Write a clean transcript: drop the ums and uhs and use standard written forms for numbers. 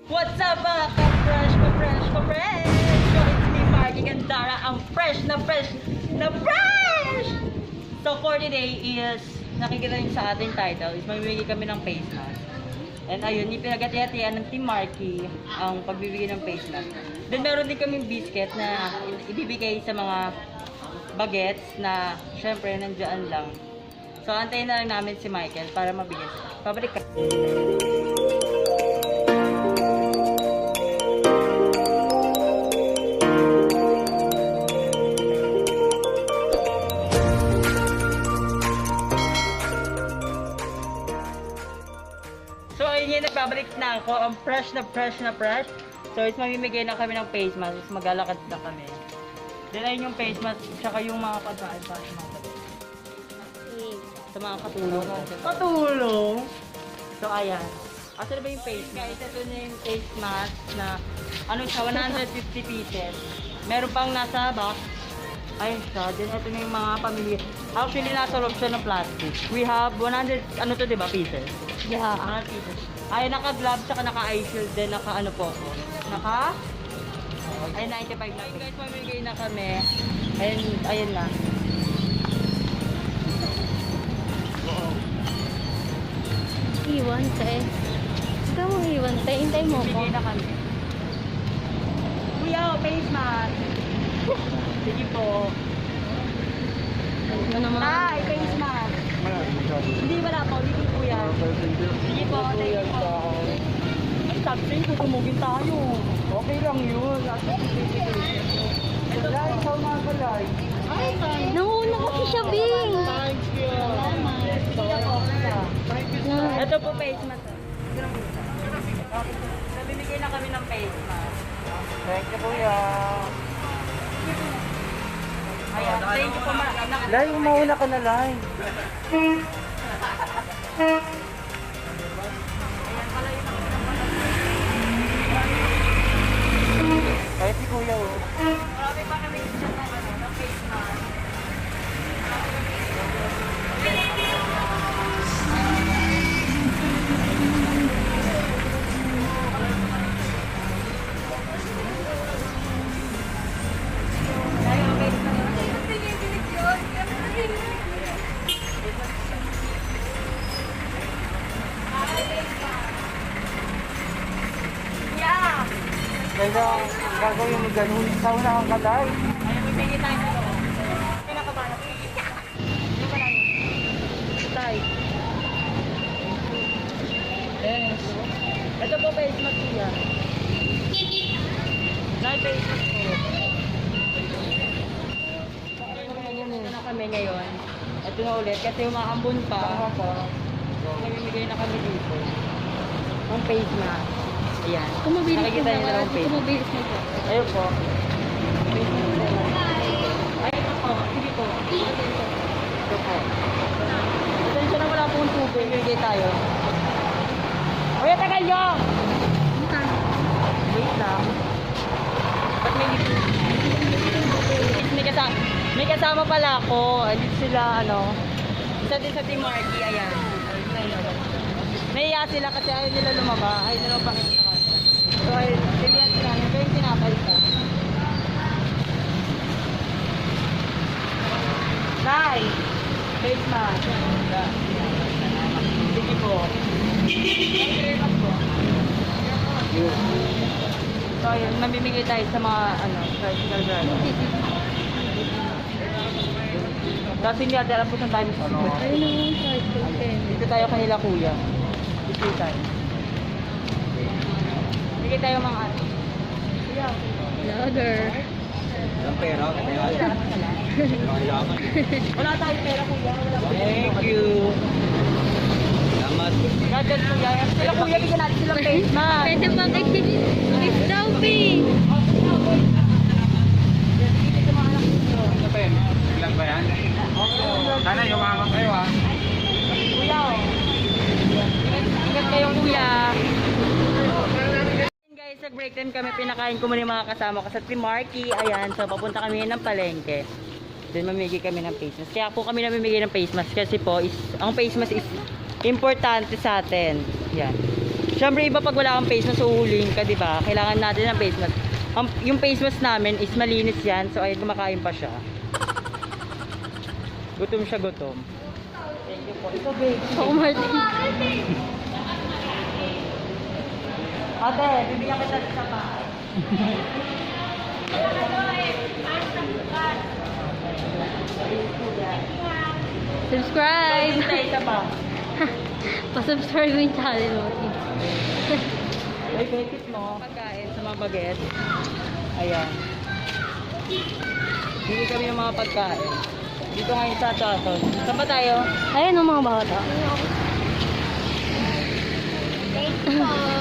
What's up mga ka-fresh, ka-fresh, ka-fresh? So it's me, Marky Gandara, ang fresh na fresh na fresh! So for today is, nakikita nyo sa ating title, is mamimigay kami ng face mask. And ayun, ipinagati-hatian ng Team Marky ang pagbibigay ng face mask. Then meron din kaming biscuit na ibibigay sa mga bagets na syempre nandiyan lang. So antayin na lang namin si Michael para mabigyan sila. Pabalik ka. So ayun yung nagbabalik na ako, ang fresh na fresh na fresh. So it's mamimigay na kami ng face mask, maglalakad na kami. Then ayun yung face mask, tsaka yung mga pagkain para sa mga sa mga katulong. Katulong? So ayan. Asa na ba yung face mask? Guys, ito na yung face mask na ano siya, 150 pieces. Meron pang nasa box. Ayun siya. Then ito na yung mga pamilya. Actually, nasa loob siya ng plastic. We have 100, ano to diba, pieces? Yeah. 100 pieces. Ay, naka-glove, saka naka-eye shield, then naka-ano po ako. Ay, 95 na. Ayun guys, mamigay na kami. Ayun na. Iwan tayo. Ikaw mong iwan tayo. Hintay mo ko. Bigay na kami. Kuya, face mask. Sige po. Ano naman? Ay, face mask. Hindi, wala po. Hindi kuya. Sige po, thank you po. Ay, sabi ko, tumugin tayo. Okay lang yun. Ito lang, ikaw mga kalay. Ay, thank you. Nanguna kasi siya, Bing. Thank you. Ito po face mask. Nabibigay na kami ng face mask. Thank you, kuya. Ayan, thank you po. Lai, umauna ka na, Lai. Kahit si kuya, oh. Marami pa kami isa ng face mask. Kaya gagawin mo ganun, ikaw na ang kalay. Ayaw, bibigay tayo sa loob. Pinakabalap. Yung pala yun. Tay. Yes. Ito po face mask niya. Dahil face mask po. Ito na kami ngayon. Ito na ulit kasi umahambon pa. Namimigay na kami dito. Ang face mask. Ayan. Kumabilis Nakikita niyo na lang face. Kumabilis mo po. Ayun po. Ayun po. Sige po. Ito po. Atensya na wala pong tubig. Bigay tayo. Uy, tagal nyo! Wait lang. Ba't may kasama pala ako. Dito sila, ano. Isa din sa Team Marky. Ayan. Nahiya sila kasi ayaw nila lumaba. Ayaw nila pakita sa kanila. So, ayun. Tignan sila. Ito yung tinapay ka. Nay! Face mask. Sige po. So, ayun. Mamimigay tayo sa mga, ano, tricycle driver. Kasi hindi natin alam po saan tayo magsisigod. Ayun naman, tricycle. Dito tayo kanila kuya. Dito tayo. Bigay tayo mga ano. Kuya. Vlogger. Ang pera, Wala tayong pera kuya. Thank you. Salamat. Dadan kuya. Sila kuya, bigyan natin silang face mask. Pwede pa kay Miss Dopey. Ano pa yun? Ilan ba yan? Sana yumaman kayo, ha? Kuya, oh. Ingat kayo kuya. Guys, nag-break time kami. Pinakain ko muna yung mga kasama ko sa Team Marky. Ayan, so papunta kami ng palengke. Then mamigay kami ng face mask. Kaya po kami namimigay ng face mask kasi po, ang face mask is importante sa atin. Yan. Siyempre iba pag wala kang face mask, uhuling ka, di ba? Kailangan natin ng face mask. Yung face mask namin is malinis yan, so ay kumakain pa siya. Gutom siya, gutom. Thank you po. Ito, babe. Ako, Martin. Ate, bibigyan kita sa pa. Subscribe! Isa pa. Pa-subscribe mo yung channel mo. Ay, benefit mo. Pagkain sa mga baget. Ayan. Bili kami ng mga pagkain. Dito ngayon sa Tason. Saan ba tayo? Ayan ang mga bata. Thank you po.